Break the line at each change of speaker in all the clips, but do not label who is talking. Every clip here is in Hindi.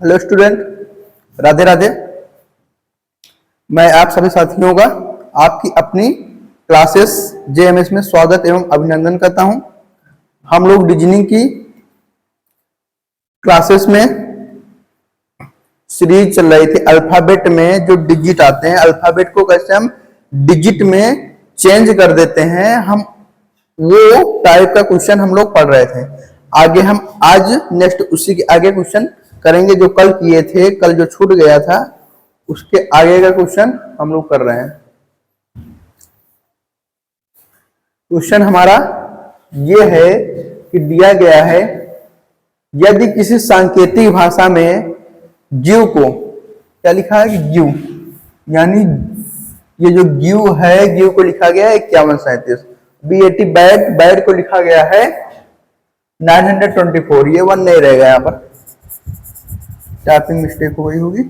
Hello student, Radhe Radhe. मैं आप सभी साथियों का आपकी अपनी क्लासेस जेएमएस में स्वागत एवं अभिनंदन करता हूं। हम लोग रीजनिंग की क्लासेस में सीरीज चल रही थी। अल्फाबेट में जो डिजिट आते हैं, अल्फाबेट को कैसे हम डिजिट में चेंज कर देते हैं, हम वो टाइप का क्वेश्चन हम लोग पढ़ रहे थे। आगे हम आज नेक्स्ट उसी के आगे क्वेश्चन करेंगे जो कल किए थे। कल जो छूट गया था उसके आगे का क्वेश्चन हम लोग कर रहे हैं। क्वेश्चन हमारा ये है कि दिया गया है, यदि किसी सांकेतिक भाषा में जीव को, क्या लिखा है कि जीव, यानी ये जो जीव है, जीव को लिखा गया है 5137। BAT बैट, बैट को लिखा गया है 924। ये 1 नहीं रहेगा, यहाँ पर टाइपिंग मिस्टेक हो गई होगी,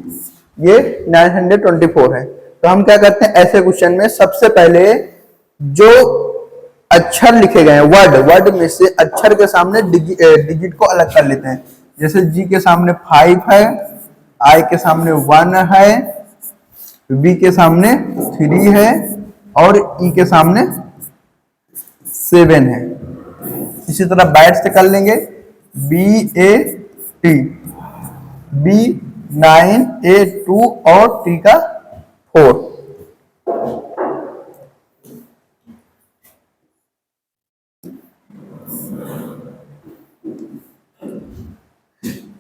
ये 924 है। तो हम क्या करते हैं, ऐसे क्वेश्चन में सबसे पहले जो अक्षर लिखे गए हैं, वर्ड में से अक्षर के सामने डिजिट को अलग कर लेते हैं। जैसे जी के सामने 5 है, आई के सामने 1 है, बी के सामने 3 है और ई के सामने 7 है। इसी तरह बैट से कर लेंगे, BAT, B9, A2 और T का 4।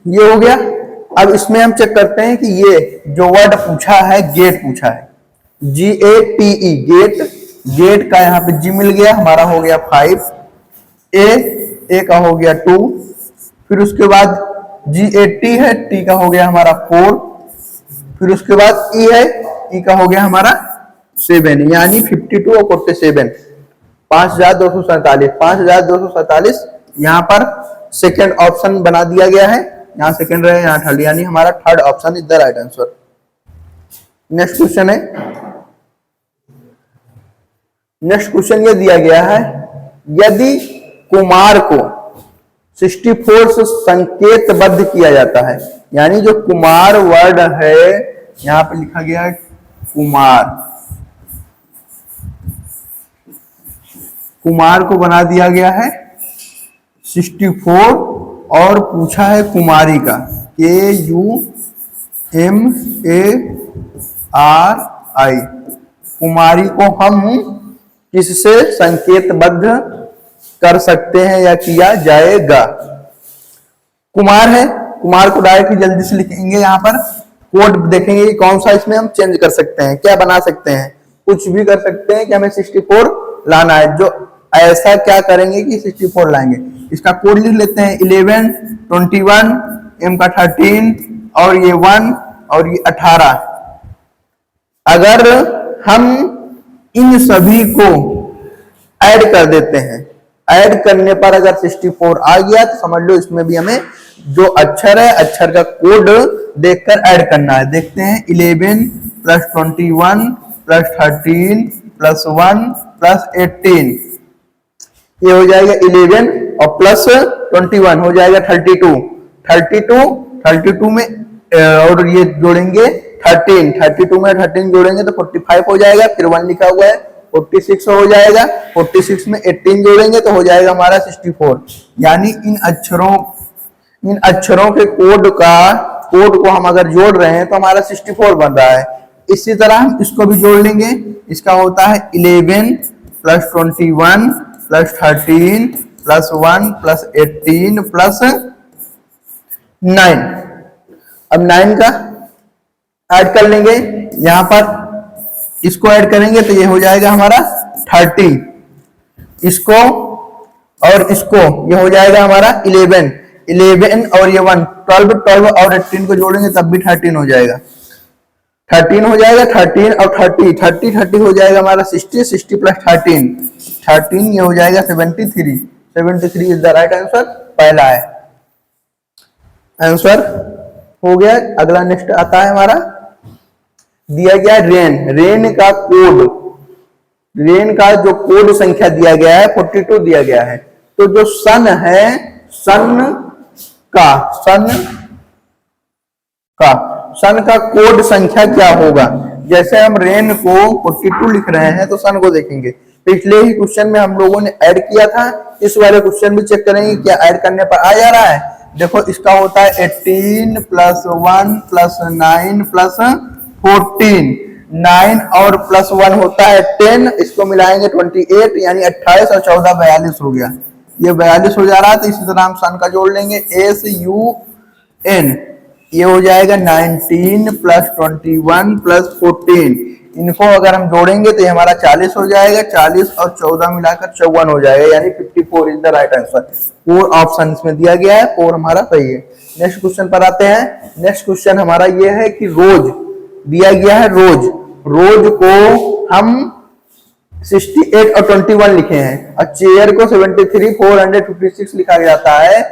ये हो गया। अब इसमें हम चेक करते हैं कि ये जो वर्ड पूछा है, गेट पूछा है, GATE, गेट। गेट का यहाँ पे G मिल गया, हमारा हो गया 5, A का हो गया 2, फिर उसके बाद GAT है, T का हो गया हमारा 4, फिर उसके बाद E है, E का हो गया हमारा 7, यानी 52 और 47, 5247। 5247 यहाँ पर सेकेंड ऑप्शन बना दिया गया है, यहाँ सेकेंड रहे, यहाँ थर्ड, यानी हमारा third option is the right answer. Next question है, नेक्स्ट क्वेश्चन ये दिया गया है, यदि कुमार को 64 से संकेतबद्ध किया जाता है, यानी जो कुमार वर्ड है यहां पे लिखा गया है कुमार, कुमार को बना दिया गया है 64 और पूछा है कुमारी का, KUMARI। कुमारी को हम किससे संकेतबद्ध कर सकते हैं या किया जाएगा? कुमार है, कुमार को डायरेक्ट जल्दी से लिखेंगे, यहाँ पर कोड देखेंगे कि कौन सा इसमें हम चेंज कर सकते हैं, क्या बना सकते हैं, कुछ भी कर सकते हैं कि हमें 64 लाना है। जो ऐसा क्या करेंगे कि 64 लाएंगे, इसका कोड लिख लेते हैं, 11, 21, M का 13 और ये 1 और ये 18। अगर हम इन सभी को ऐड कर देते हैं, ऐड करने पर अगर 64 आ गया तो समझ लो इसमें भी हमें जो अक्षर है, अक्षर का कोड देखकर ऐड करना है। देखते हैं, 11 + 21 + 13 + 1 + 18, ये हो जाएगा 11 और प्लस 21 हो जाएगा 32। 32 में और ये जोड़ेंगे 13, 32 में 13 जोड़ेंगे तो 45 हो जाएगा, फिर 1 लिखा हुआ है 46 हो जाएगा, 46 में 18 जोड़ेंगे तो हो जाएगा हमारा 64। यानी इन अक्षरों के कोड को हम अगर जोड़ रहे हैं तो हमारा 64 बन रहा है। इसी तरह हम इसको भी जोड़ लेंगे, इसका होता है 11 + 21 + 13 + 1 + 18 + 9। अब 9 का ऐड कर लेंगे, यहां पर इसको ऐड करेंगे तो ये हो जाएगा हमारा 30, इसको और इसको ये हो जाएगा हमारा 11 और ये 1, 12 और 18 को जोड़ेंगे तब भी 13 हो जाएगा, 13 हो जाएगा, 13 और 30 हो जाएगा हमारा 60 + 13 ये हो जाएगा 73 इज द राइट आंसर। पहला है आंसर हो गया। अगला नेक्स्ट आता है हमारा, दिया गया रेन का कोड, रेन का जो कोड संख्या दिया गया है 42 दिया गया है। तो जो सन है, सन का सन का कोड संख्या क्या होगा। जैसे हम रेन को 42 लिख रहे हैं तो सन को देखेंगे। पिछले ही क्वेश्चन में हम लोगों ने ऐड किया था, इस वाले क्वेश्चन भी चेक करेंगे क्या ऐड करने पर आ जा रहा है। देखो इसका होता है 18 प्लस 1 प्लस 9 प्लस 14, 9 और प्लस 1 होता है 10, इसको मिलाएंगे 28, यानी 28 और 14 42 हो गया। ये 42 हो जा रहा है, तो इसी तरह हम सन का जोड़ लेंगे SUN, ये हो जाएगा 19 प्लस 21 प्लस 14। इनको अगर हम जोड़ेंगे तो ये हमारा 40 हो जाएगा, 40 और 14 मिलाकर 54 हो जाएगा, यानी 54 is the right answer. 4 option में दिया गया है, 4 हमारा सही है। नेक्स्ट क्वेश्चन पर आते हैं। नेक्स्ट क्वेश्चन हमारा ये है कि रोज दिया गया है, रोज को हम 68 और 21 लिखे हैं, और चेयर को 73 456 लिखा जाता है,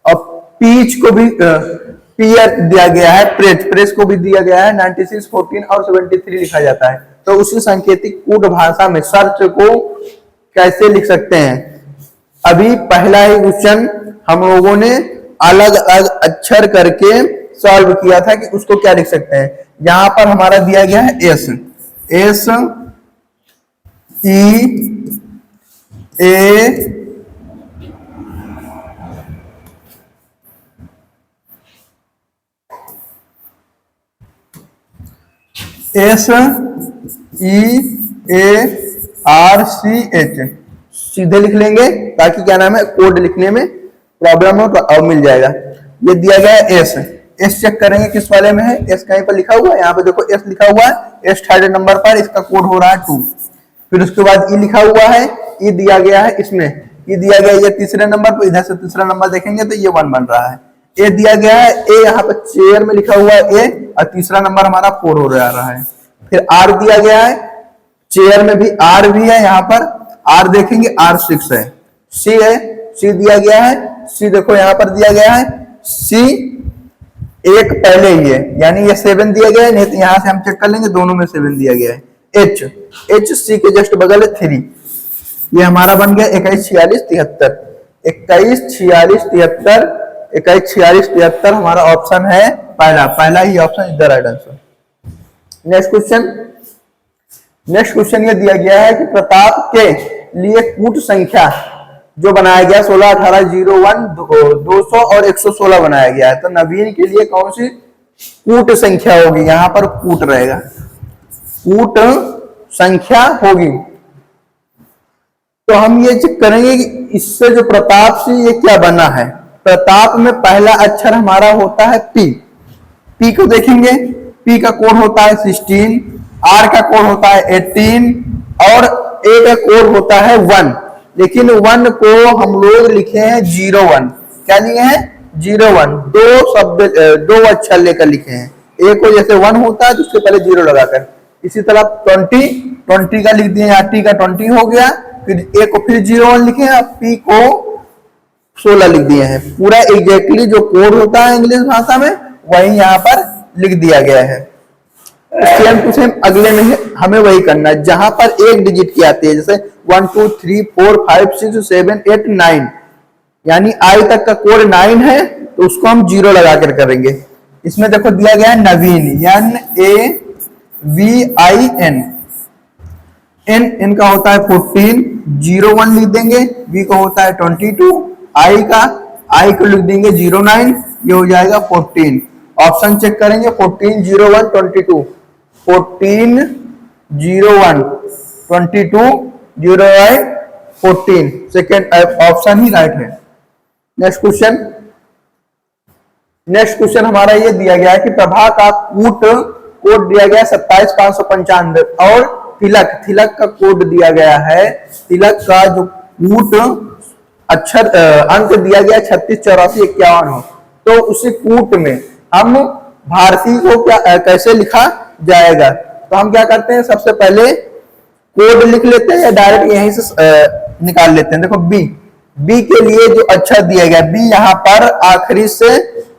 और पीच को भी पियर दिया गया है, प्रेस को भी दिया गया है 96 14 और 73 लिखा जाता है। तो उसी सांकेतिक कूट भाषा में सर्च को कैसे लिख सकते हैं। अभी पहला ही क्वेश्चन हम लोगों ने अलग अलग अक्षर करके सॉल्व किया था कि उसको क्या लिख सकते हैं। यहां पर हमारा दिया गया है एस ई ए SEARCH, सीधे लिख लेंगे ताकि क्या नाम है कोड लिखने में प्रॉब्लम हो तो अब मिल जाएगा। ये दिया गया है एस चेक करेंगे किस वाले में है। एस कहीं पर लिखा हुआ है, यहाँ पे देखो एस लिखा हुआ है, एस थर्ड नंबर पर, इसका कोड हो रहा है 2। फिर उसके बाद ई लिखा हुआ है, ई दिया गया है इसमें, ई दिया गया ये तीसरे नंबर पर, इधर से तीसरा नंबर देखेंगे तो ये 1 बन रहा है। ए दिया गया है, ए यहाँ पर चेयर में लिखा हुआ है ए, और तीसरा नंबर हमारा 4 हो रहा है। फिर आर दिया गया है, चेयर में भी आर भी है, यहाँ पर आर देखेंगे आर 6 है। सी है, सी दिया गया है, सी देखो यहाँ पर दिया गया है, सी एक पहले ही है, यानी ये 7 दिया गया है, नहीं तो यहाँ से हम चेक कर लेंगे दोनों में 7 दिया गया है। एच, एच सी के जस्ट बगल है 3, ये हमारा बन गया 21 46 73, 21 46 73, 21 46 73 हमारा ऑप्शन है पहला ही option is the right answer. Next question ये दिया गया है कि प्रताप के लिए कूट संख्या जो बनाया गया 16 18 01 200 और 116 बनाया गया है, तो नवीन के लिए कौन सी कूट संख्या होगी। यहां पर कूट रहेगा, कूट संख्या होगी। तो हम ये चेक करेंगे कि इससे जो प्रताप से ये क्या बना है। प्रताप में पहला अक्षर हमारा होता है पी, पी को देखेंगे, पी का कोड होता है 16, आर का कोड होता है 18 और ए का कोड होता है 1, लेकिन 1 को हम लोग लिखे हैं 01। क्या लिए हैं 01, दो अक्षर लेकर लिखे हैं। ए को जैसे 1 होता है तो उसके पहले 0 लगाकर, इसी तरह 20 का लिख दिए, यहाँ टी का 20 हो गया, फिर ए को फिर 01 लिखे हैं, पी को 16 लिख दिए हैं। पूरा एग्जैक्टली जो कोड होता है इंग्लिश भाषा में वही यहाँ पर लिख दिया गया है। सेम टू सेम अगले में हमें वही करना है, जहां पर एक डिजिट की आती है, जैसे 1 2 3 4 5 6 7 8 9, यानी आई तक का कोड 9 है तो उसको हम 0 लगा कर करेंगे। इसमें देखो दिया गया है नवीन, NAVIN, एन का होता है 14, 01 लिख देंगे, वी का होता है 22, आई को लिख देंगे 09, ये हो जाएगा 14। ऑप्शन चेक करेंगे 14 01 22, 14 01 22 08 14, सेकेंड ऑप्शन ही राइट है। नेक्स्ट क्वेश्चन हमारा ये दिया गया है कि प्रभा का कोड दिया गया 27 595 और तिलक का कोड दिया गया है, तिलक का जो कूट अक्षर अंक दिया गया 36 84 51 हो, तो उसी कूट में हम भारतीय को क्या कैसे लिखा जाएगा। तो हम क्या करते हैं, सबसे पहले कोड लिख लेते हैं या डायरेक्ट यहीं से निकाल लेते हैं। देखो बी के लिए जो अक्षर दिया गया, बी यहाँ पर आखिरी से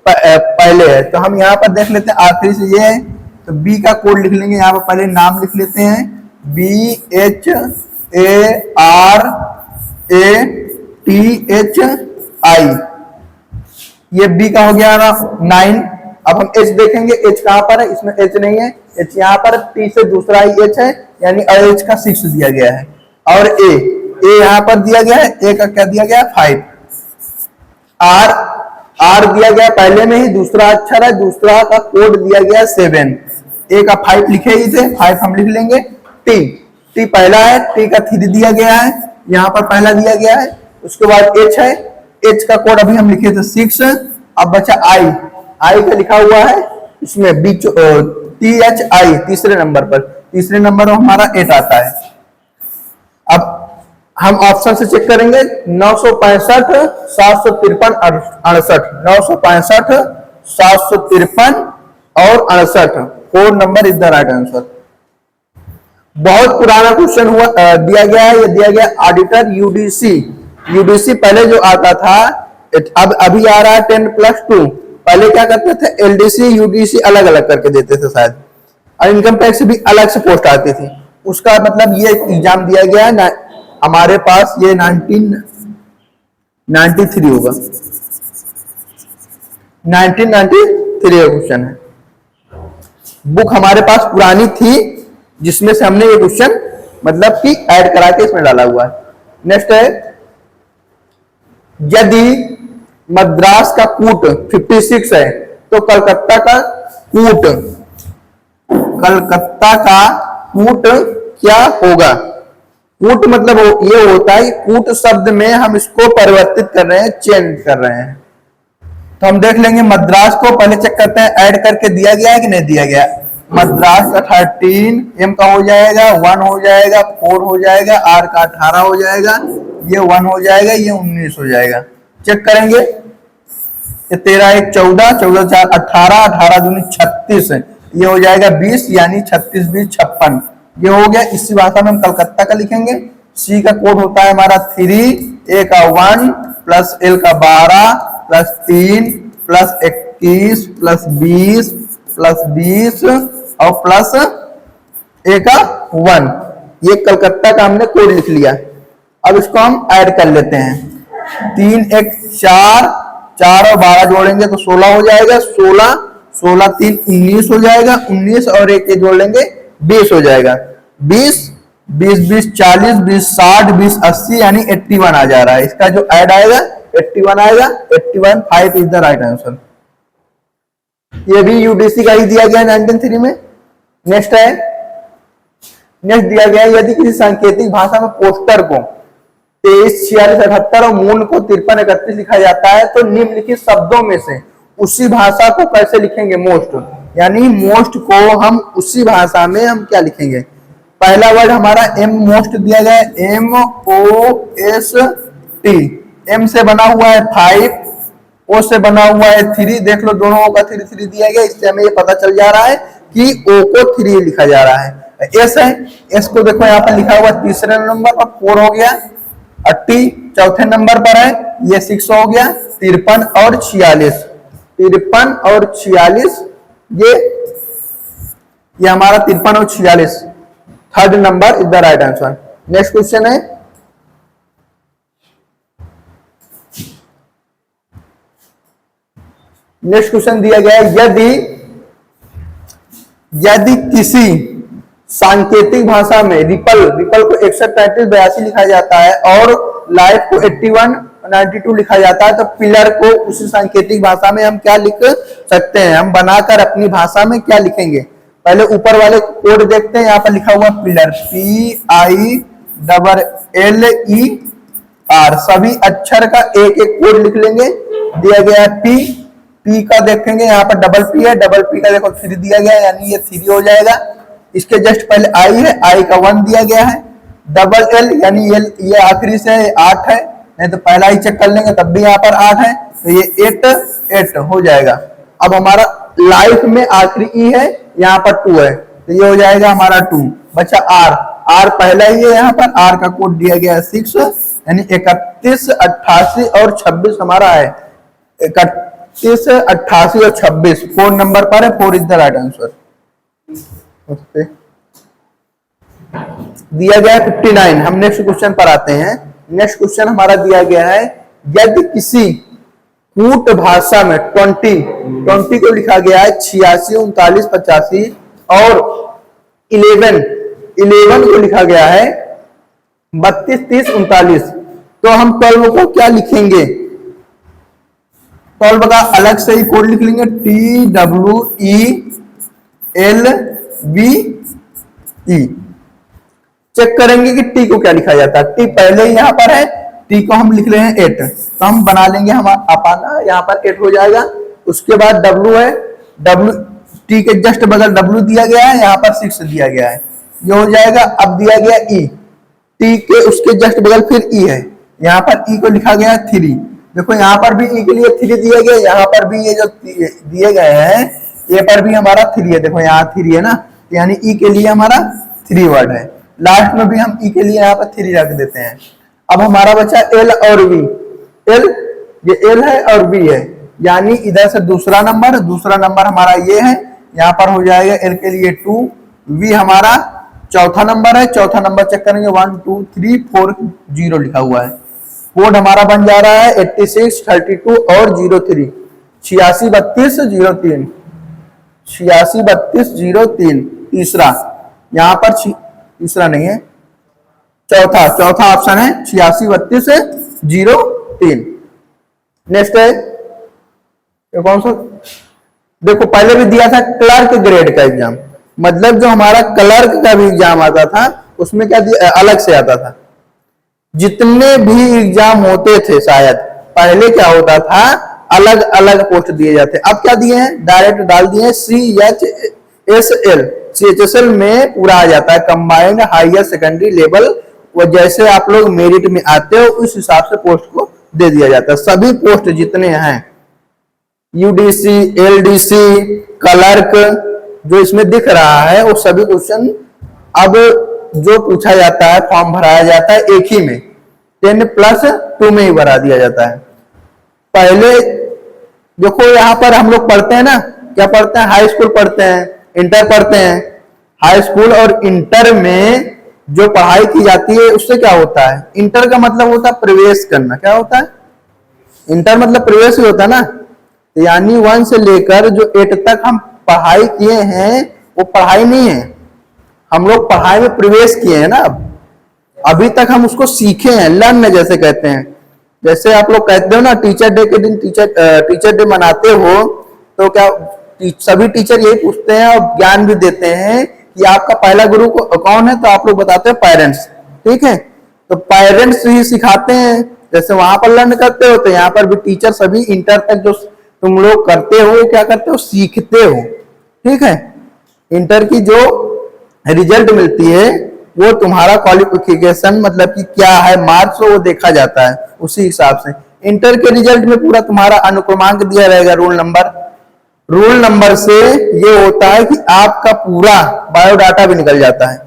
पहले है, तो हम यहाँ पर देख लेते हैं आखिरी से ये है, तो बी का कोड लिख लेंगे। यहाँ पर पहले नाम लिख लेते हैं, BHARATHI, ये बी का हो गया ना 9, अब हम एच देखेंगे, एच कहां पर है, इसमें एच नहीं है, एच यहाँ पर, टी से दूसरा ही एच है, यानी एच का 6 दिया गया है। और ए यहाँ पर दिया गया है, ए का क्या दिया गया, 5। आर आर दिया गया पहले में ही, दूसरा अक्षर है, दूसरा का कोड दिया गया 7। ए का 5 लिखे ही थे, 5 हम लिख लेंगे। टी टी पहला है, टी का 3 दिया गया है, यहाँ पर पहला दिया गया है। उसके बाद एच है, एच का कोड अभी हम लिखे थे 6। अब बचा आई, आई का लिखा हुआ है इसमें बीच टी एच आई, तीसरे नंबर पर, तीसरे नंबर पर हमारा 8 आता है। अब हम ऑप्शन से चेक करेंगे, 965 753 68, 965 753 और 68, 4 number is the right answer. बहुत पुराना क्वेश्चन हुआ दिया गया है, ये दिया गया ऑडिटर यूडीसी। यूडीसी पहले जो आता था, अब अभी आ रहा है 10+2। पहले क्या करते थे, एलडीसी यूडीसी अलग अलग करके देते थे शायद, और इनकम टैक्स भी अलग से पोस्ट आती थी। उसका मतलब ये एग्जाम दिया गया है हमारे पास, ये 1993 होगा, 1993 का क्वेश्चन है। बुक हमारे पास पुरानी थी जिसमें से हमने ये क्वेश्चन मतलब कि ऐड करा के इसमें डाला हुआ है। नेक्स्ट है, यदि मद्रास का कूट 56 है तो कलकत्ता का कूट क्या होगा। कूट मतलब ये होता है, कूट शब्द में हम इसको परिवर्तित कर रहे हैं, चेंज कर रहे हैं। तो हम देख लेंगे, मद्रास को पहले चेक करते हैं ऐड करके दिया गया है कि नहीं दिया गया। मद्रास का 13, एम का हो जाएगा 1 हो जाएगा, 4 हो जाएगा, आर का 18 हो जाएगा, ये 1 हो जाएगा, ये 19 हो जाएगा। चेक करेंगे, ये 13 1 14, 14 4 18, 18 दूनी 36, ये हो जाएगा 20, यानी 36 20 56, ये हो गया। इसी भाषा में हम कलकत्ता का लिखेंगे। सी का कोड होता है हमारा 3, ए का 1 प्लस एल का 12 प्लस 3 प्लस 21 प्लस 20 प्लस 20 और प्लस ए का 1, ये कलकत्ता का हमने कोड लिख लिया। अब इसको हम ऐड कर लेते हैं। 3 1 4, 4 और 12 जोड़ेंगे तो 16 हो जाएगा, 16 16 3 19 हो जाएगा, 19 और 1 जोड़ लेंगे 20 हो जाएगा, 20 20 20 40 20 60 20 80, यानी 81 आ जा रहा है। इसका जो ऐड आएगा 81 आएगा, 81 5 इज द राइट आंसर। ये भी यूडीसी का ही दिया गया 1993 में। नेक्स्ट है, नेक्स्ट दिया गया है, यदि किसी सांकेतिक भाषा में पोस्टर को 23 46 78 और मूल को 53 31 लिखा जाता है तो निम्नलिखित शब्दों में से उसी भाषा को कैसे लिखेंगे। मोस्ट, यानी मोस्ट को हम उसी भाषा में हम क्या लिखेंगे। पहला वर्ड हमारा एम मोस्ट दिया गया है, MOST। एम से बना हुआ है 5, ओ से बना हुआ है 3, देख लो दोनों का 3 3 दिया गया। इससे हमें ये पता चल जा रहा है कि ओ को 3 लिखा जा रहा है। एस है, एस को देखो यहाँ पर लिखा हुआ तीसरे नंबर पर 4 हो गया, 80 चौथे नंबर पर है, ये 6 हो गया, 53 और 46, 53 और 46, ये हमारा 53 और 46 third number is the right answer. Next question है, नेक्स्ट क्वेश्चन दिया गया है, यदि किसी सांकेतिक भाषा में रिपल को 61 33 82 लिखा जाता है और लाइफ को 81 92 लिखा जाता है तो पिलर को उसी सांकेतिक भाषा में हम क्या लिख सकते हैं। हम बनाकर अपनी भाषा में क्या लिखेंगे। पहले ऊपर वाले कोड देखते हैं, यहाँ पर लिखा हुआ पिलर PILLER, सभी अक्षर का एक एक कोड लिख लेंगे। दिया गया पी का देखेंगे, यहाँ पर डबल पी है, डबल पी का देखो 3 दिया गया है, यानी ये 3 हो जाएगा। इसके जस्ट पहले आई है, आई का 1 दिया गया है। डबल एल यानी ये आखिरी से 8 है, नहीं तो पहला ही चेक कर लेंगे तब भी यहाँ पर 8 है, तो ये 8 हो जाएगा। अब हमारा लाइफ में आखिरी ई है, यहाँ पर 2 है, तो ये हो जाएगा हमारा 2। बचा आर पहला ही है, यहाँ पर आर का कोड दिया गया है 6, यानी 31 88 और 26 हमारा है। 31 88 और 26 4 नंबर पर है, 4 इज द राइट आंसर। दिया गया है 59। हम नेक्स्ट क्वेश्चन पर आते हैं। नेक्स्ट क्वेश्चन हमारा दिया गया है, यदि किसी कूट भाषा में 20 को लिखा गया है 86, 39, 85 और 11 को लिखा गया है 32, 30, 39। तो हम 12 को क्या लिखेंगे? 12 का अलग से ही कोड लिख लेंगे, TWELVE। चेक करेंगे कि टी को क्या लिखा जाता है। टी पहले ही यहां पर है, टी को हम लिख रहे हैं 8, तो हम बना लेंगे हम अपना, यहाँ पर 8 हो जाएगा। उसके बाद डब्ल्यू है, डब्ल्यू टी के जस्ट बगल डब्ल्यू दिया गया है, यहाँ पर 6 दिया गया है, ये हो जाएगा। अब दिया गया ई, टी के उसके जस्ट बगल फिर ई है, यहाँ पर ई को लिखा गया है 3। देखो यहाँ पर भी ई के लिए 3 दिया गया, यहाँ पर भी ये जो दिए गए हैं ए पर भी हमारा 3 है। देखो यहाँ 3 है ना, यानी ई के लिए हमारा 3 वर्ड है। लास्ट में भी हम ई के लिए यहाँ पर 3 रख देते हैं। अब हमारा बचा एल और वी। एल, ये एल है और वी है, यानी इधर से दूसरा नंबर हमारा ये है, यहाँ पर हो जाएगा एल के लिए 2, वी हमारा चौथा नंबर है। चौथा नंबर चेक करेंगे 1 2 3 4 0 लिखा हुआ है। कोड हमारा बन जा रहा है 86 32 और 03, 86 32 03, 86 32 03। तीसरा यहाँ पर तीसरा नहीं है, चौथा ऑप्शन है 86 32 03। नेक्स्ट है ये कौन सा? देखो पहले भी दिया था क्लर्क ग्रेड का एग्जाम, मतलब जो हमारा क्लर्क का भी एग्जाम आता था उसमें क्या दिया, अलग से आता था। जितने भी एग्जाम होते थे शायद पहले क्या होता था, अलग अलग पोस्ट दिए जाते। अब क्या दिए हैं, डायरेक्ट डाल दिए हैं CHSL। CHSL में पूरा आ जाता है, कंबाइंड हायर सेकेंडरी लेवल। वो जैसे आप लोग मेरिट में आते हो उस हिसाब से पोस्ट को दे दिया जाता है। सभी पोस्ट जितने हैं, UDC, LDC, क्लर्क, जो इसमें दिख रहा है वो सभी क्वेश्चन अब जो पूछा जाता है, फॉर्म भराया जाता है एक ही में, 10+2 में ही भरा दिया जाता है। पहले देखो यहाँ पर हम लोग पढ़ते हैं ना, क्या पढ़ते हैं, हाई स्कूल पढ़ते हैं, इंटर पढ़ते हैं। हाई स्कूल और इंटर में जो पढ़ाई की जाती है उससे क्या होता है, इंटर का मतलब होता है प्रवेश करना। क्या होता है, इंटर मतलब प्रवेश ही होता है ना। यानी 1 से लेकर जो 8 तक हम पढ़ाई किए हैं वो पढ़ाई नहीं है, हम लोग पढ़ाई में प्रवेश किए हैं ना। अभी तक हम उसको सीखे हैं, लर्न जैसे कहते हैं। जैसे आप लोग कहते हो ना टीचर डे के दिन टीचर डे मनाते हो, तो क्या सभी टीचर यही पूछते हैं और ज्ञान भी देते हैं कि आपका पहला गुरु कौन है, तो आप लोग बताते हो पेरेंट्स। ठीक है, तो पेरेंट्स ही सिखाते हैं। जैसे वहां पर लर्न करते हो, तो यहाँ पर भी टीचर सभी इंटर तक जो तुम लोग करते हो क्या करते हो, सीखते हो। ठीक है, इंटर की जो रिजल्ट मिलती है वो तुम्हारा क्वालिफिकेशन मतलब कि क्या है मार्क्स, वो देखा जाता है उसी हिसाब से। इंटर के रिजल्ट में पूरा तुम्हारा अनुक्रमांक दिया रहेगा, रोल नंबर से ये होता है कि आपका पूरा बायोडाटा भी निकल जाता है।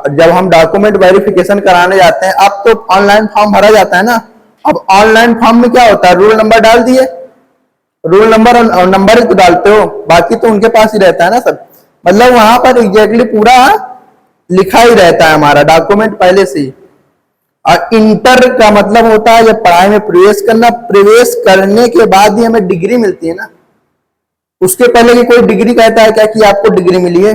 जब हम डॉक्यूमेंट वेरिफिकेशन कराने जाते हैं, अब तो ऑनलाइन फॉर्म भरा जाता है ना। अब ऑनलाइन फॉर्म में क्या होता है, रोल नंबर डाल दिए, रोल नंबर और नंबर ही तो डालते हो, बाकी तो उनके पास ही रहता है ना सब। मतलब वहां पर एग्जैक्टली पूरा लिखा ही रहता है हमारा डॉक्यूमेंट पहले से ही। और इंटर का मतलब होता है जब पढ़ाई में प्रवेश करना, प्रवेश करने के बाद ही हमें डिग्री मिलती है ना। उसके पहले की कोई डिग्री कहता है क्या कि आपको डिग्री मिली है?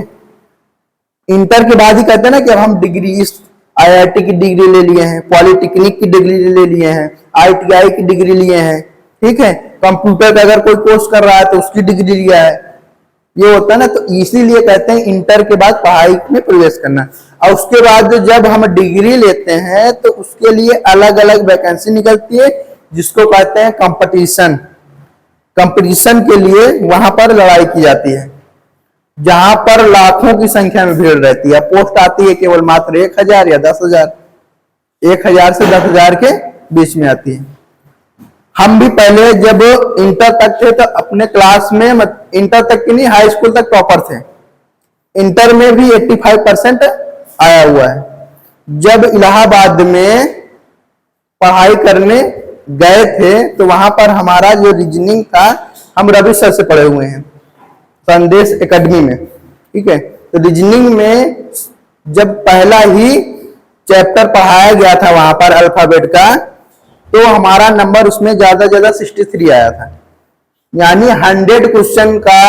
इंटर के बाद ही कहते हैं ना कि अब हम डिग्री, इस IIT की डिग्री ले लिए हैं, पॉलिटेक्निक की डिग्री ले लिए हैं, ITI की डिग्री लिए हैं। ठीक है, कंप्यूटर का अगर कोई कोर्स कर रहा है तो उसकी डिग्री लिया है, ये होता है ना। तो इसीलिए कहते हैं इंटर के बाद पढ़ाई में प्रवेश करना। और उसके बाद जब हम डिग्री लेते हैं तो उसके लिए अलग अलग वैकेंसी निकलती है, जिसको कहते हैं कंपटीशन। कंपटीशन के लिए वहां पर लड़ाई की जाती है, जहां पर लाखों की संख्या में भीड़ रहती है। पोस्ट आती है केवल मात्र 1000 या 10,000, 1000 से 10,000 के बीच में आती है। हम भी पहले जब इंटर तक थे तो अपने क्लास में, इंटर तक की नहीं, हाई स्कूल तक टॉपर थे। इंटर में भी 85% आया हुआ है। जब इलाहाबाद में पढ़ाई करने गए थे तो वहां पर हमारा जो रीजनिंग था, हम रवि सर से पढ़े हुए हैं संदेश एकेडमी में। ठीक है, तो रीजनिंग में जब पहला ही चैप्टर पढ़ाया गया था वहां पर अल्फाबेट का, तो हमारा नंबर उसमें ज्यादा ज्यादा 63 आया था। यानी 100 क्वेश्चन का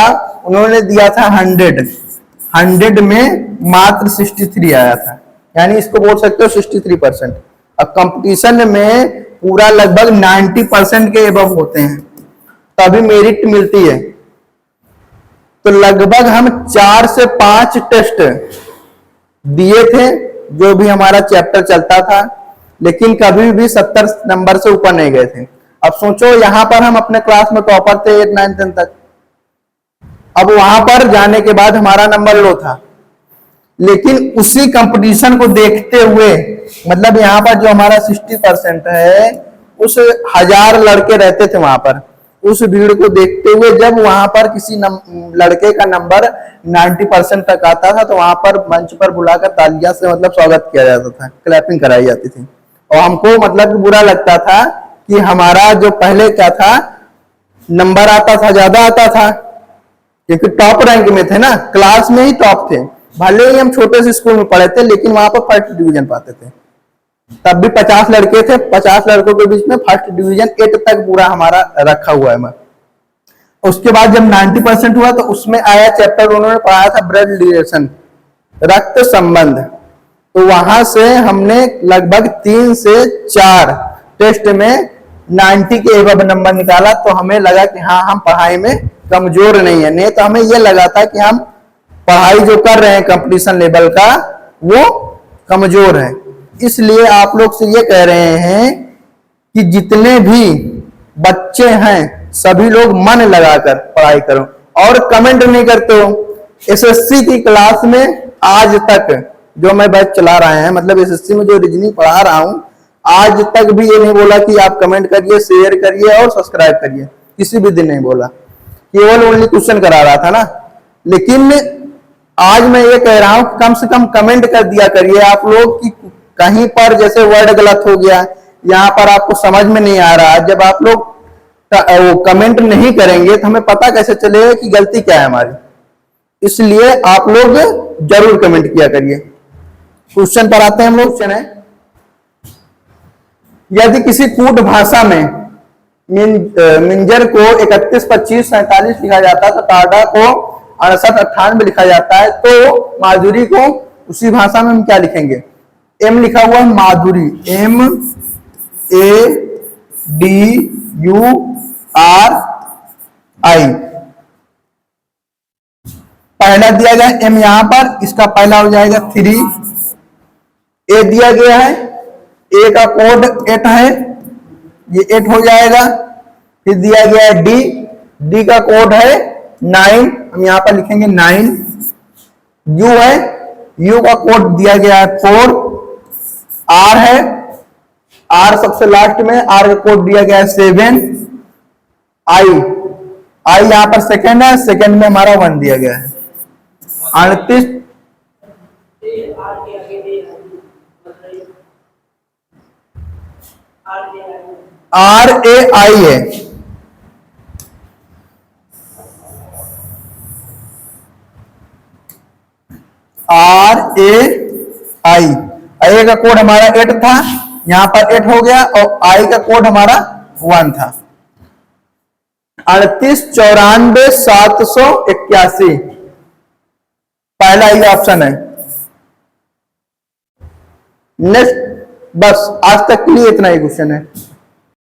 उन्होंने दिया था 100 में मात्र 63 आया था। यानी इसको बोल सकते हो 63%। अब कंपटीशन में पूरा लगभग 90% के एबव होते हैं तभी मेरिट मिलती है। तो लगभग हम 4 से 5 टेस्ट दिए थे जो भी हमारा चैप्टर चलता था, लेकिन कभी भी 70 नंबर से ऊपर नहीं गए थे। अब सोचो यहां पर हम अपने क्लास में टॉपर थे 8, 9, 10 तक। अब वहां पर जाने के बाद हमारा नंबर लो था, लेकिन उसी कंपटीशन को देखते हुए मतलब यहाँ पर जो हमारा 60% है, उस 1000 लड़के रहते थे वहां पर, उस भीड़ को देखते हुए जब वहां पर किसी लड़के का नंबर 90% तक आता था तो वहां पर मंच पर बुलाकर तालियां से मतलब स्वागत किया जाता था, क्लैपिंग कराई जाती थी। और हमको मतलब बुरा लगता था कि हमारा जो पहले क्या था नंबर आता था, ज्यादा आता था, क्योंकि टॉप रैंक में थे ना, क्लास में ही टॉप थे। भले ही हम छोटे से स्कूल में पढ़े थे लेकिन वहां पर फर्स्ट डिवीजन पाते थे। तब भी 50 लड़के थे, 50 लड़कों के बीच में फर्स्ट डिवीजन 8 तक पूरा हमारा रखा हुआ है। उसके बाद जब 90% हुआ तो उसमें आया चैप्टर, उन्होंने पढ़ाया था ब्लड रिलेशन, रक्त संबंध। तो वहां से हमने लगभग 3 से 4 टेस्ट में 90 के एबव नंबर निकाला। तो हमें लगा कि हाँ हम पढ़ाई में कमजोर नहीं है। नहीं तो हमें यह लगा था कि हम पढ़ाई जो कर रहे हैं कंपटीशन लेवल का वो कमजोर है। इसलिए आप लोग से ये कह रहे हैं कि जितने भी बच्चे हैं सभी लोग मन लगाकर पढ़ाई करो और कमेंट नहीं करते हो। एसएससी की क्लास में आज तक जो मैं बैच चला रहे हैं, मतलब एसएससी में जो रीजनिंग पढ़ा रहा हूं, आज तक भी ये नहीं बोला कि आप कमेंट करिए, शेयर करिए और सब्सक्राइब करिए, किसी भी दिन नहीं बोला। केवल ओनली क्वेश्चन करा रहा था ना। लेकिन आज मैं ये कह रहा हूं कम से कम कमेंट कर दिया करिए आप लोग कि कहीं पर जैसे वर्ड गलत हो गया, यहां पर आपको समझ में नहीं आ रहा। जब आप लोग वो कमेंट नहीं करेंगे तो हमें पता कैसे चलेगा कि गलती क्या है हमारी। इसलिए आप लोग जरूर कमेंट किया करिए। क्वेश्चन पर आते हैं हम लोग। क्वेश्चन है, यदि किसी कूट भाषा में मिंजर को 31, 25, 47 लिखा जाता है तो टाटा को 68, 98 लिखा जाता है, तो माधुरी को उसी भाषा में हम क्या लिखेंगे? एम लिखा हुआ है माधुरी, MADURI। पहला दिया गया एम यहां पर, इसका पहला हो जाएगा 3। ए दिया गया है, ए का कोड 8 है, ये 8 हो जाएगा। फिर दिया गया है डी, डी का कोड है 9, हम यहां पर लिखेंगे 9। यू है, यू का कोड दिया गया है 4। आर है, आर सबसे लास्ट में, आर का कोड दिया गया है 7। आई, आई यहां पर सेकंड है, सेकंड में हमारा 1 दिया गया है। 38 RAI है। RAI, आई का कोड हमारा 8 था, यहां पर 8 हो गया, और आई का कोड हमारा 1 था। 38 94 781 पहला ही ऑप्शन है। नेक्स्ट, बस आज तक के लिए इतना ही क्वेश्चन है।